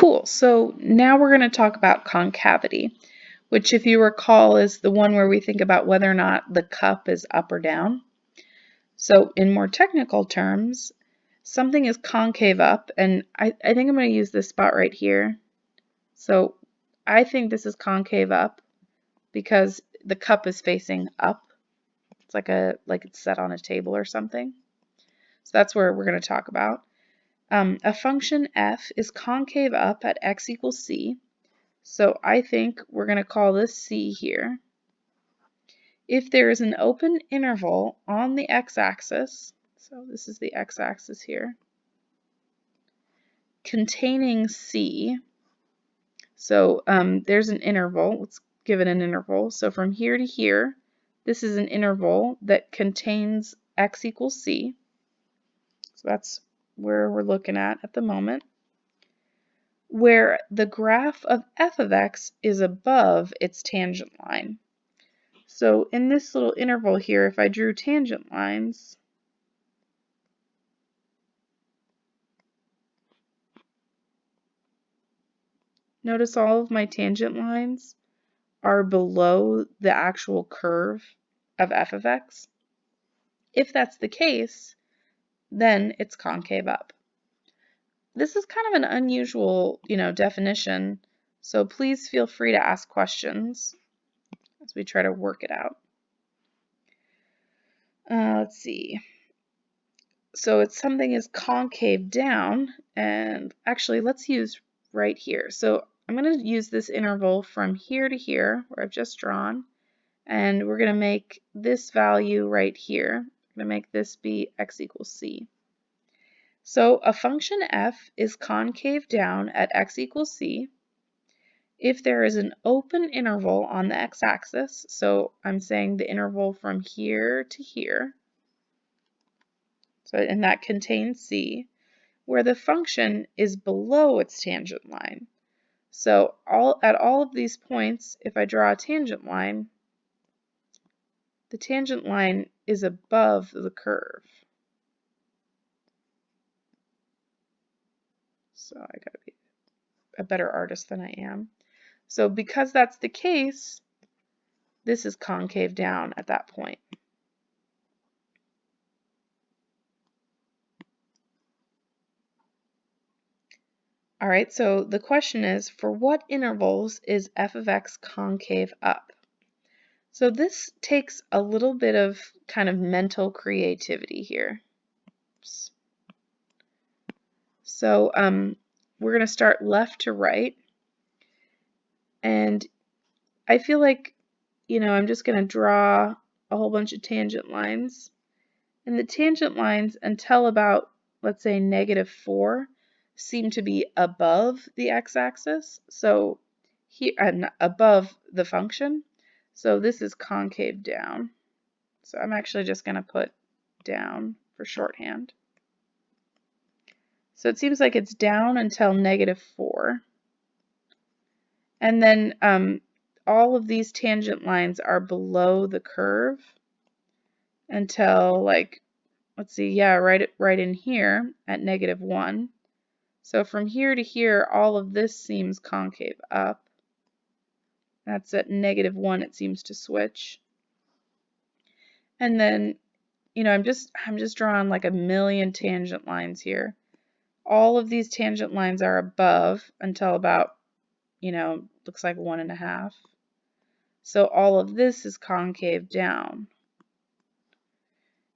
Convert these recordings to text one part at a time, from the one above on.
Cool. So now we're going to talk about concavity, which, if you recall, is the one where we think about whether or not the cup is up or down. So in more technical terms, something is concave up, and I think I'm going to use this spot right here. So I think this is concave up because the cup is facing up. It's like it's set on a table or something. So that's where we're going to talk about. A function f is concave up at x equals c. So I think we're going to call this c here. If there is an open interval on the x-axis, so this is the x-axis here, containing c, so there's an interval, let's give it an interval. So from here to here, this is an interval that contains x equals c. So that's where we're looking at the moment, where the graph of f of x is above its tangent line. So in this little interval here, if I drew tangent lines, notice all of my tangent lines are below the actual curve of f of x. If that's the case, then it's concave up. This is kind of an unusual, definition, so please feel free to ask questions as we try to work it out. Let's see. So it's something is concave down, and actually let's use right here. So I'm going to use this interval from here to here, where I've just drawn, and we're going to make this value right here. I'm going to make this be x equals c. So a function f is concave down at x equals c if there is an open interval on the x-axis. So I'm saying the interval from here to here. So, and that contains c, where the function is below its tangent line. So at all of these points, if I draw a tangent line, the tangent line is above the curve. So I gotta be a better artist than I am. So because that's the case, this is concave down at that point. All right, so the question is, for what intervals is f of x concave up? So this takes a little bit of kind of mental creativity here. Oops. So we're going to start left to right. And I feel like, I'm just going to draw a whole bunch of tangent lines. And the tangent lines until about, let's say, -4 seem to be above the x-axis. So here, above the function. So this is concave down. So I'm actually just going to put down for shorthand. So it seems like it's down until -4. And then all of these tangent lines are below the curve until, like, let's see, yeah, right in here at -1. So from here to here, all of this seems concave up. That's at -1, it seems to switch. And then, I'm just drawing like a million tangent lines here. All of these tangent lines are above until about, looks like 1.5. So all of this is concave down.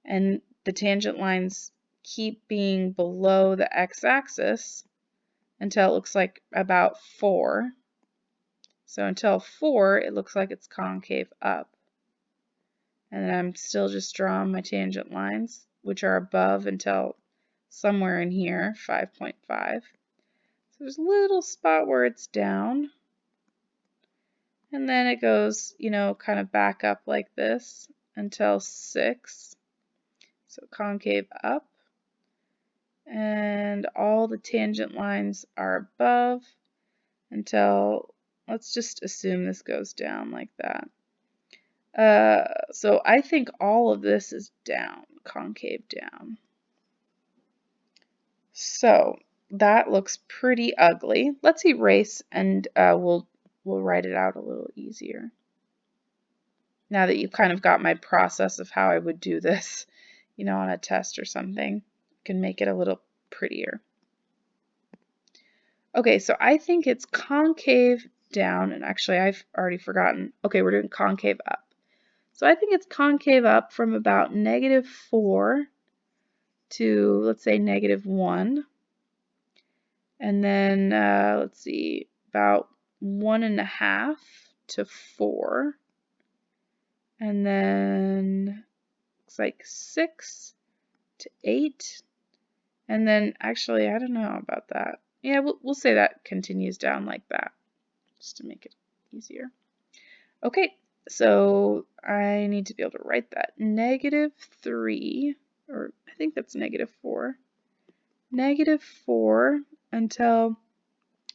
And the tangent lines keep being below the x-axis until it looks like about 4. So until 4, it looks like it's concave up. And then I'm still just drawing my tangent lines, which are above until somewhere in here, 5.5. So there's a little spot where it's down. And then it goes, kind of back up like this until 6. So concave up. And all the tangent lines are above until, let's just assume this goes down like that. So I think all of this is down, concave down. So that looks pretty ugly. Let's erase and we'll write it out a little easier. Now that you've kind of got my process of how I would do this, you know, on a test or something, you can make it a little prettier. Okay, so I think it's concave down, and actually I've already forgotten. Okay, we're doing concave up. So I think it's concave up from about -4 to, let's say, -1. And then, let's see, about 1.5 to 4. And then looks like 6 to 8. And then, actually, I don't know about that. Yeah, we'll say that continues down like that, just to make it easier. Okay, so I need to be able to write that. -3, or I think that's -4. -4 until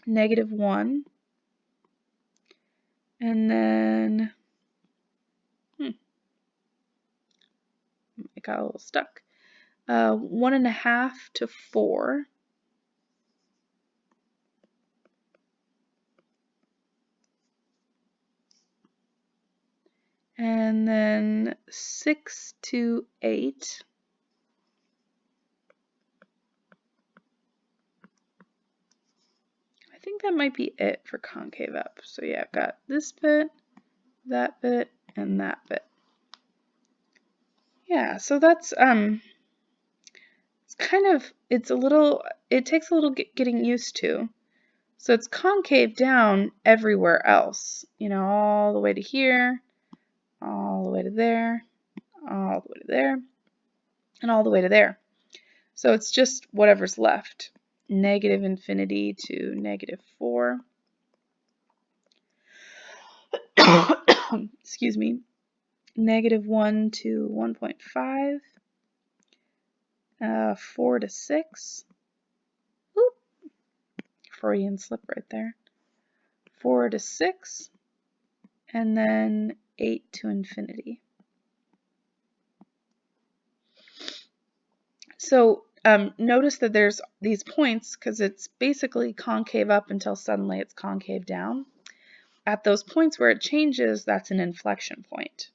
-1. And then, I got a little stuck. 1.5 to 4. And then 6 to 8. I think that might be it for concave up. So yeah, I've got this bit, that bit, and that bit. Yeah, so that's it's kind of, it's a little, it takes a little getting used to. So it's concave down everywhere else, you know, all the way to here, all the way to there, all the way to there, and all the way to there. So it's just whatever's left. -infinity to -4. Excuse me. -1 to 1.5. 4 to 6. Oop. Freudian slip right there. 4 to 6. And then 8 to infinity. So notice that there's these points because it's basically concave up until suddenly it's concave down. At those points where it changes, that's an inflection point.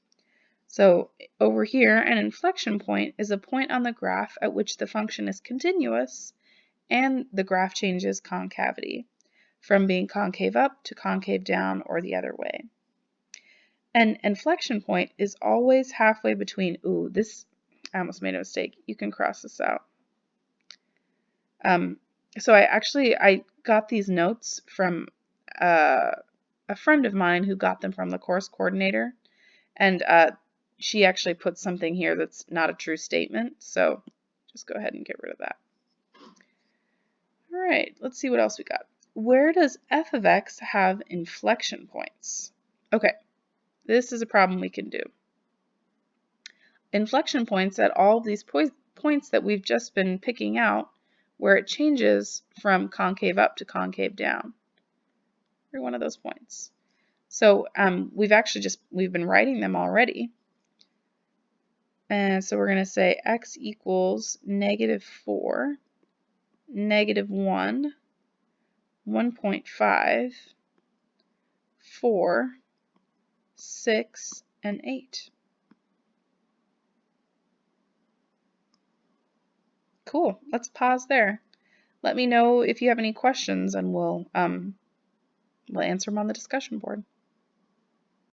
So over here, an inflection point is a point on the graph at which the function is continuous and the graph changes concavity from being concave up to concave down or the other way. An inflection point is always halfway between, ooh, this, I almost made a mistake. You can cross this out. So I got these notes from a friend of mine who got them from the course coordinator, and she actually put something here that's not a true statement, so just go ahead and get rid of that. All right, let's see what else we got. Where does f of x have inflection points? Okay, this is a problem we can do. Inflection points at all of these points that we've just been picking out where it changes from concave up to concave down. Every one of those points. So we've been writing them already. And so we're going to say x equals -4, -1, 1.5, 4, 6, and 8. Cool. Let's pause there. Let me know if you have any questions and we'll answer them on the discussion board.